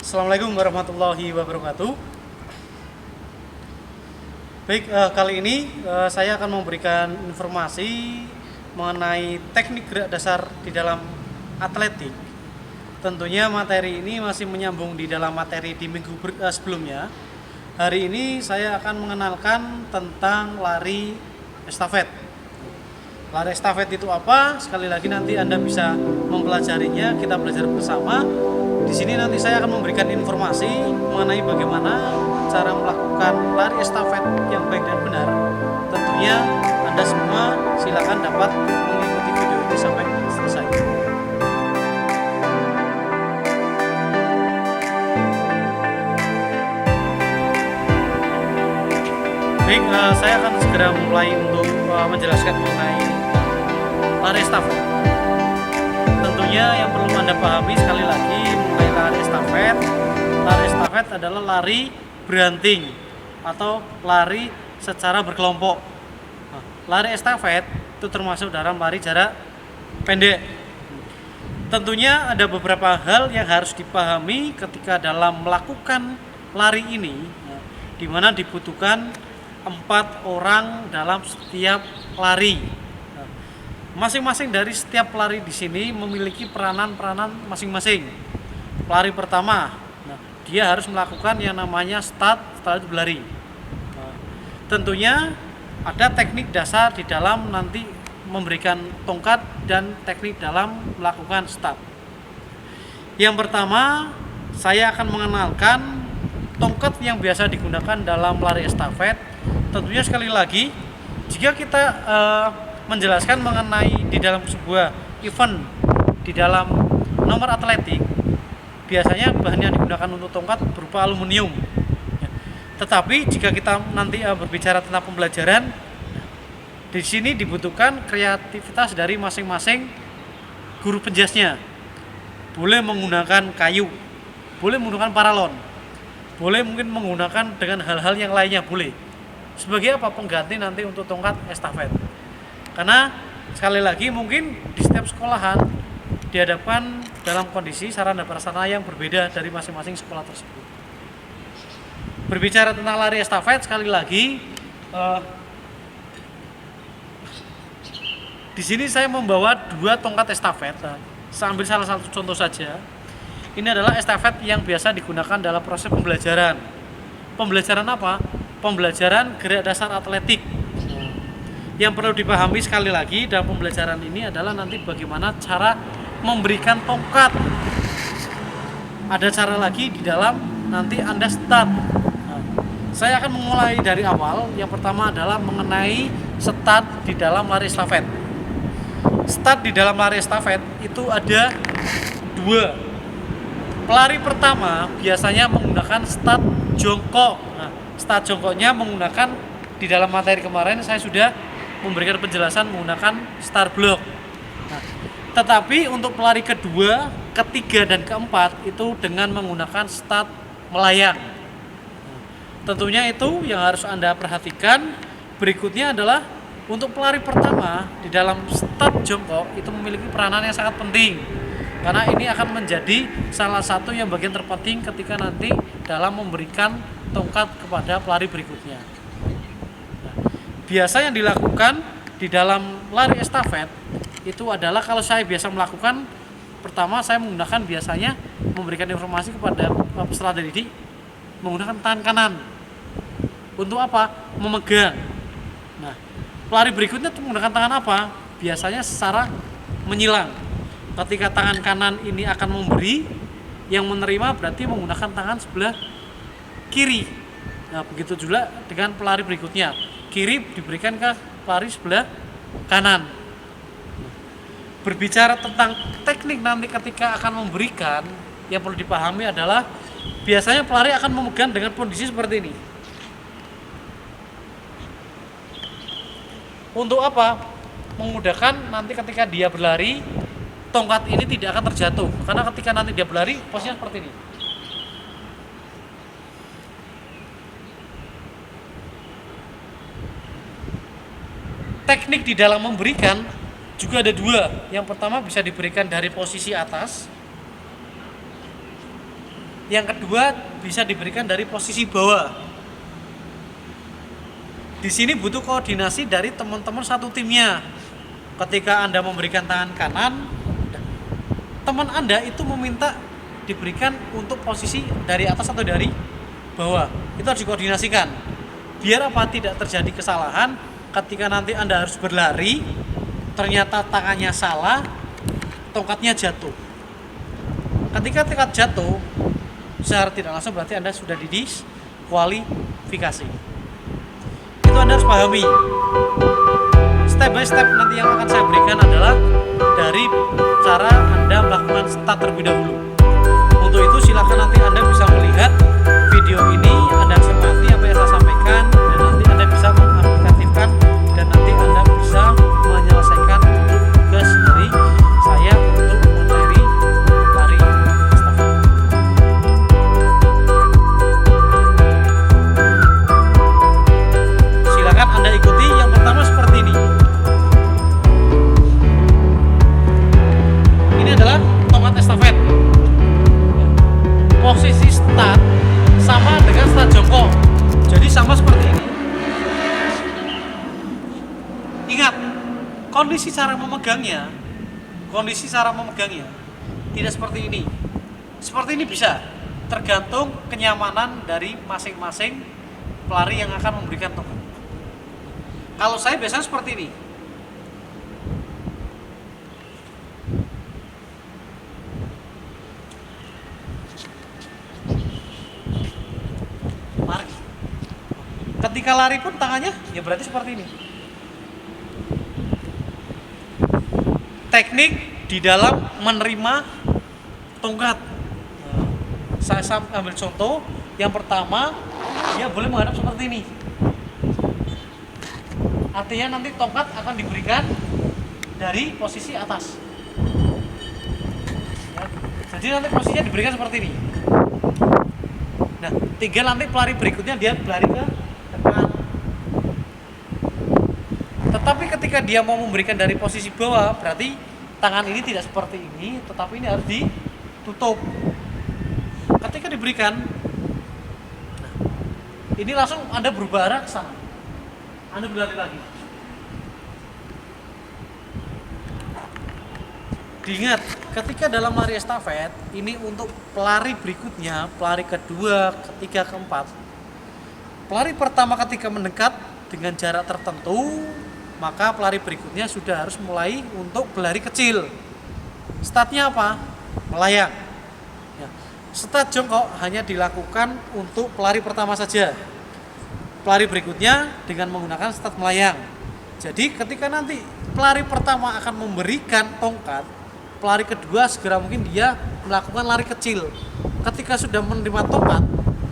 Assalamualaikum warahmatullahi wabarakatuh. Baik, kali ini saya akan memberikan informasi mengenai teknik gerak dasar di dalam atletik. Tentunya materi ini masih menyambung di dalam materi di minggu sebelumnya. Hari ini saya akan mengenalkan tentang lari estafet. Lari estafet itu apa? Sekali lagi nanti Anda bisa mempelajarinya, kita belajar bersama. Di sini nanti saya akan memberikan informasi mengenai bagaimana cara melakukan lari estafet yang baik dan benar. Tentunya Anda semua silakan dapat mengikuti video ini sampai selesai. Baik, saya akan segera mulai untuk menjelaskan mengenai lari estafet. Tentunya yang perlu Anda pahami sekali lagi mengenai lari estafet. Lari estafet adalah lari beranting atau lari secara berkelompok. Nah, lari estafet itu termasuk dalam lari jarak pendek. Tentunya ada beberapa hal yang harus dipahami ketika dalam melakukan lari ini, di mana dibutuhkan 4 orang dalam setiap lari. Masing-masing dari setiap pelari di sini memiliki peranan-peranan masing-masing. Pelari pertama, dia harus melakukan yang namanya start, setelah itu berlari. Tentunya ada teknik dasar di dalam nanti memberikan tongkat dan teknik dalam melakukan start. Yang pertama, saya akan mengenalkan tongkat yang biasa digunakan dalam lari estafet. Tentunya sekali lagi, jika kita menjelaskan mengenai di dalam sebuah event di dalam nomor atletik, biasanya bahan yang digunakan untuk tongkat berupa aluminium. Tetapi jika kita nanti berbicara tentang pembelajaran, di sini dibutuhkan kreativitas dari masing-masing guru penjasnya. Boleh menggunakan kayu, boleh menggunakan paralon, boleh mungkin menggunakan dengan hal-hal yang lainnya boleh. Sebagai apa? Pengganti nanti untuk tongkat estafet. Karena sekali lagi mungkin di setiap sekolahan dihadapkan dalam kondisi sarana prasarana yang berbeda dari masing-masing sekolah tersebut. Berbicara tentang lari estafet, sekali lagi di sini saya membawa 2 tongkat estafet. Saya ambil salah satu contoh saja. Ini adalah estafet yang biasa digunakan dalam proses pembelajaran. Pembelajaran apa? Pembelajaran gerak dasar atletik. Yang perlu dipahami sekali lagi dalam pembelajaran ini adalah nanti bagaimana cara memberikan tongkat. Ada cara lagi di dalam nanti Anda start. Saya akan memulai dari awal. Yang pertama adalah mengenai start di dalam lari estafet. Start di dalam lari estafet itu ada 2. Pelari pertama biasanya menggunakan start jongkok. Nah, start jongkoknya menggunakan di dalam materi kemarin saya sudah memberikan penjelasan menggunakan start block. Nah, tetapi untuk pelari kedua, ketiga, dan keempat itu dengan menggunakan start melayang. Tentunya itu yang harus Anda perhatikan. Berikutnya adalah untuk pelari pertama di dalam start jongkok itu memiliki peranan yang sangat penting. Karena ini akan menjadi salah satu yang bagian terpenting ketika nanti dalam memberikan tongkat kepada pelari berikutnya. Biasa yang dilakukan di dalam lari estafet itu adalah kalau saya biasa melakukan, pertama saya menggunakan biasanya memberikan informasi kepada peserta didik menggunakan tangan kanan. Untuk apa? Memegang. Nah, pelari berikutnya menggunakan tangan apa? Biasanya secara menyilang. Ketika tangan kanan ini akan memberi, yang menerima berarti menggunakan tangan sebelah kiri. Nah, begitu juga dengan pelari berikutnya. Kiri diberikan ke pelari sebelah kanan. Berbicara tentang teknik nanti ketika akan memberikan, yang perlu dipahami adalah biasanya pelari akan memegang dengan kondisi seperti ini. Untuk apa? Memudahkan nanti ketika dia berlari, tongkat ini tidak akan terjatuh. Karena ketika nanti dia berlari, posisinya seperti ini. Teknik di dalam memberikan juga ada 2. Yang pertama bisa diberikan dari posisi atas, Yang kedua bisa diberikan dari posisi bawah. Di sini butuh koordinasi dari teman-teman satu timnya. Ketika Anda memberikan tangan kanan, teman Anda itu meminta diberikan untuk posisi dari atas atau dari bawah. Itu harus dikoordinasikan. Biar apa? Tidak terjadi kesalahan ketika nanti Anda harus berlari, ternyata tangannya salah, tongkatnya jatuh. Ketika tongkat jatuh, secara tidak langsung berarti Anda sudah didiskualifikasi. Itu Anda harus pahami. Step by step nanti yang akan saya berikan adalah dari cara Anda melakukan start terlebih dahulu. Untuk itu silakan nanti Anda bisa melihat video ini, Anda cermati apa yang saya sampaikan, dan nanti Anda bisa mengaplikasikan dan nanti Anda bisa menyelesaikan tugas dari saya untuk materi lari estafet. Silakan Anda ikuti. Yang pertama seperti ini. Ini adalah tongkat estafet. Posisi start sama dengan start jongkok. Jadi sama seperti ini. Ingat, kondisi cara memegangnya tidak seperti ini. Seperti ini bisa, tergantung kenyamanan dari masing-masing pelari yang akan memberikan tongkat. Kalau saya biasanya seperti ini. Lari. Ketika lari pun tangannya ya berarti seperti ini. Teknik di dalam menerima tongkat. Saya ambil contoh. Yang pertama, dia boleh menghadap seperti ini. Artinya nanti tongkat akan diberikan dari posisi atas. Ya, jadi nanti posisinya diberikan seperti ini. Nah, tinggal nanti pelari berikutnya dia berlari ke depan. Tetapi ketika dia mau memberikan dari posisi bawah, berarti tangan ini tidak seperti ini, tetapi ini harus ditutup. Ketika diberikan, nah, ini langsung Anda berubah arah ke sana. Anda berlari lagi. Diingat, ketika dalam lari estafet, ini untuk pelari berikutnya, pelari kedua, ketiga, keempat. Pelari pertama ketika mendekat dengan jarak tertentu, maka pelari berikutnya sudah harus mulai untuk berlari kecil. Startnya apa? Melayang. Ya. Start jongkok hanya dilakukan untuk pelari pertama saja. Pelari berikutnya dengan menggunakan start melayang. Jadi ketika nanti pelari pertama akan memberikan tongkat, pelari kedua segera mungkin dia melakukan lari kecil. Ketika sudah menerima tongkat,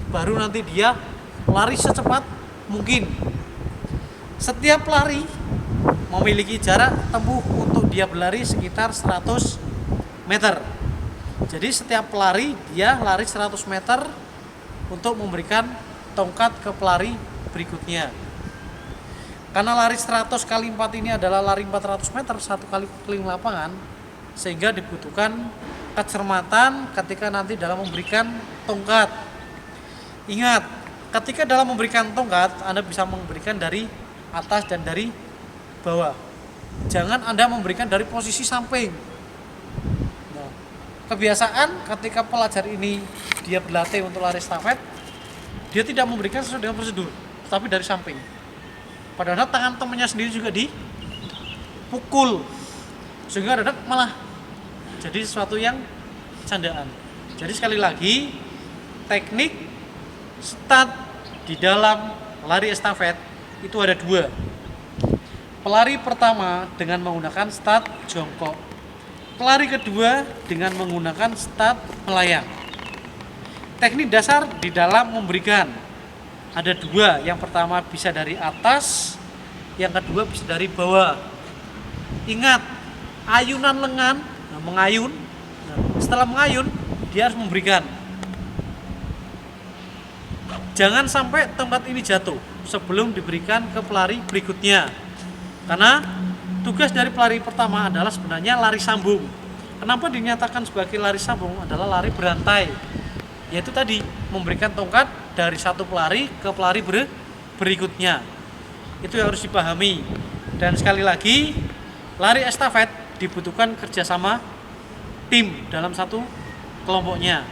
baru nanti dia lari secepat mungkin. Setiap pelari memiliki jarak tempuh untuk dia berlari sekitar 100 meter. Jadi setiap pelari dia lari 100 meter untuk memberikan tongkat ke pelari berikutnya. Karena lari 100 kali 4 ini adalah lari 400 meter, satu kali keliling lapangan, sehingga dibutuhkan kecermatan ketika nanti dalam memberikan tongkat. Ingat, ketika dalam memberikan tongkat, Anda bisa memberikan dari atas dan dari bawah. Jangan Anda memberikan dari posisi samping. Nah, kebiasaan ketika pelajar ini dia berlatih untuk lari estafet, dia tidak memberikan sesuai dengan prosedur, tapi dari samping. Padahal tangan temannya sendiri juga dipukul, sehingga dadak malah jadi sesuatu yang candaan. Jadi sekali lagi, teknik start di dalam lari estafet itu ada dua. Pelari pertama dengan menggunakan start jongkok, pelari kedua dengan menggunakan start melayang. Teknik dasar di dalam memberikan ada dua. Yang pertama bisa dari atas, yang kedua bisa dari bawah. Ingat, ayunan lengan, mengayun. Setelah mengayun, dia harus memberikan. Jangan sampai tempat ini jatuh sebelum diberikan ke pelari berikutnya. Karena tugas dari pelari pertama adalah sebenarnya lari sambung. Kenapa dinyatakan sebagai lari sambung? Adalah lari berantai. yaitu tadi memberikan tongkat dari satu pelari ke pelari berikutnya. Itu yang harus dipahami. Dan sekali lagi, lari estafet dibutuhkan kerjasama tim dalam satu kelompoknya.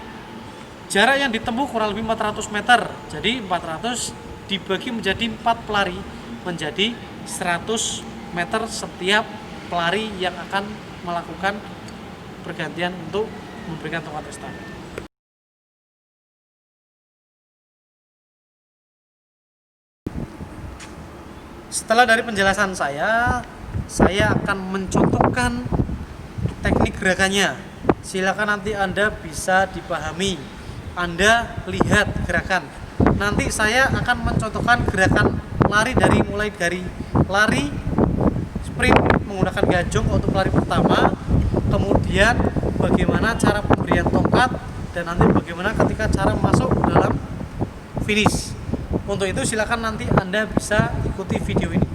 Jarak yang ditempuh kurang lebih 400 meter. Jadi 400 dibagi menjadi 4 pelari menjadi 100 meter setiap pelari yang akan melakukan pergantian untuk memberikan tongkat estafet. Setelah dari penjelasan saya akan mencontohkan teknik gerakannya. Silakan nanti Anda bisa dipahami. Anda lihat gerakan. Nanti saya akan mencontohkan gerakan lari mulai dari lari sprint menggunakan gajong untuk lari pertama, kemudian bagaimana cara pemberian tongkat, dan nanti bagaimana ketika cara masuk dalam finish. Untuk itu silakan nanti Anda bisa ikuti video ini.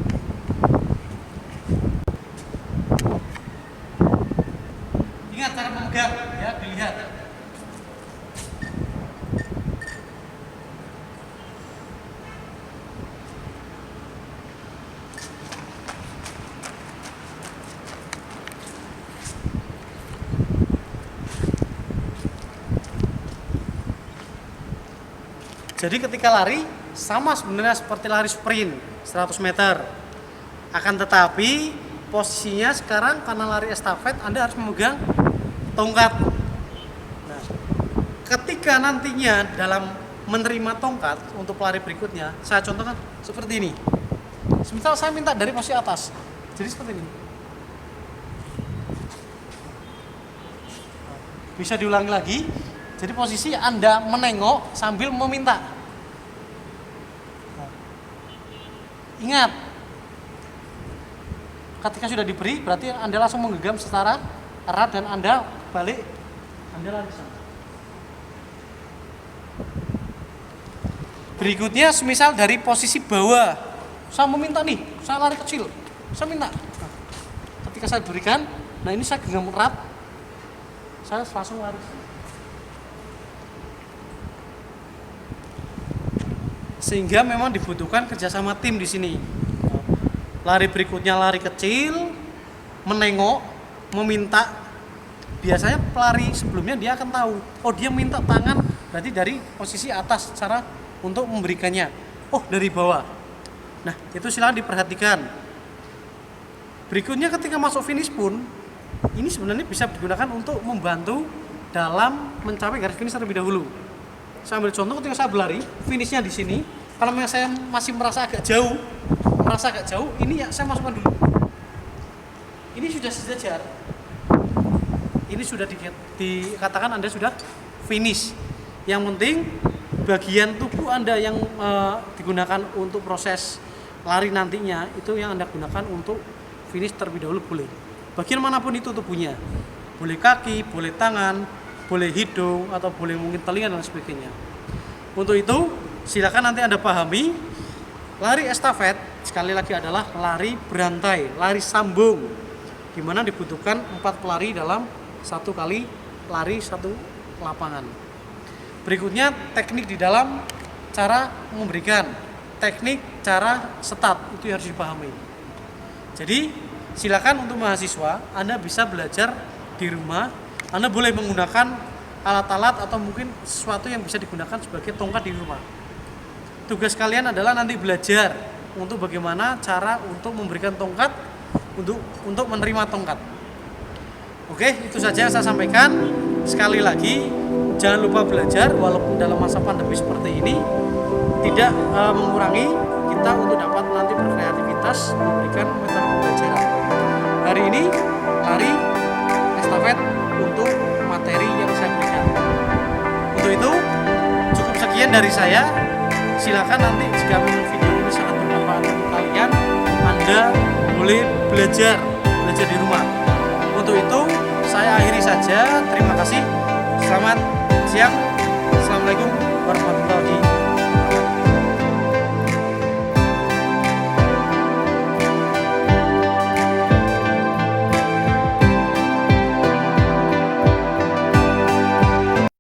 Ingat cara memegang ya, dilihat. Jadi ketika lari sama sebenarnya seperti lari sprint 100 meter. Akan tetapi posisinya sekarang karena lari estafet Anda harus memegang tongkat. Nah, ketika nantinya dalam menerima tongkat untuk pelari berikutnya, saya contohkan seperti ini. Semisal saya minta dari posisi atas. Jadi seperti ini. Bisa diulangi lagi. Jadi posisi Anda menengok sambil meminta. Ingat, ketika sudah diberi berarti Anda langsung menggenggam secara erat dan Anda balik, Anda lari sana. Berikutnya semisal dari posisi bawah, saya meminta nih, saya lari kecil, saya minta. Nah, ketika saya berikan, nah ini saya genggam erat, saya langsung lari. Sehingga memang dibutuhkan kerjasama tim di sini. Lari berikutnya lari kecil, menengok, meminta. Biasanya pelari sebelumnya dia akan tahu, oh dia minta tangan, berarti dari posisi atas cara untuk memberikannya. Oh dari bawah. Nah itu silakan diperhatikan. Berikutnya ketika masuk finish pun, ini sebenarnya bisa digunakan untuk membantu dalam mencapai garis finish terlebih dahulu. Saya ambil contoh ketika saya berlari, finishnya di sini. Kalau saya masih merasa agak jauh, ini ya saya masukkan dulu. Ini sudah sejajar. Ini sudah dikatakan Anda sudah finish. Yang penting bagian tubuh Anda yang digunakan untuk proses lari nantinya itu yang Anda gunakan untuk finish terlebih dahulu boleh. Bagian manapun itu tubuhnya. Boleh kaki, boleh tangan, boleh hidung, atau boleh mungkin telinga dan sebagainya. Untuk itu, silakan nanti Anda pahami, lari estafet sekali lagi adalah lari berantai, lari sambung, di mana dibutuhkan 4 pelari dalam satu kali lari satu lapangan. Berikutnya teknik di dalam cara memberikan, teknik cara start itu harus dipahami. Jadi silakan untuk mahasiswa Anda bisa belajar di rumah. Anda boleh menggunakan alat-alat atau mungkin sesuatu yang bisa digunakan sebagai tongkat di rumah. Tugas kalian adalah nanti belajar untuk bagaimana cara untuk memberikan tongkat, untuk menerima tongkat. Oke, itu saja yang saya sampaikan. Sekali lagi, jangan lupa belajar walaupun dalam masa pandemi seperti ini tidak mengurangi kita untuk dapat nanti berkreativitas memberikan metode pembelajaran. Hari ini lari estafet untuk materi yang saya berikan. Untuk itu cukup sekian dari saya. Silakan nanti jika memang video ini sangat bermanfaat untuk kalian, Anda boleh belajar di rumah. Untuk itu saya akhiri saja. Terima kasih. Selamat siang. Assalamualaikum warahmatullahi wabarakatuh.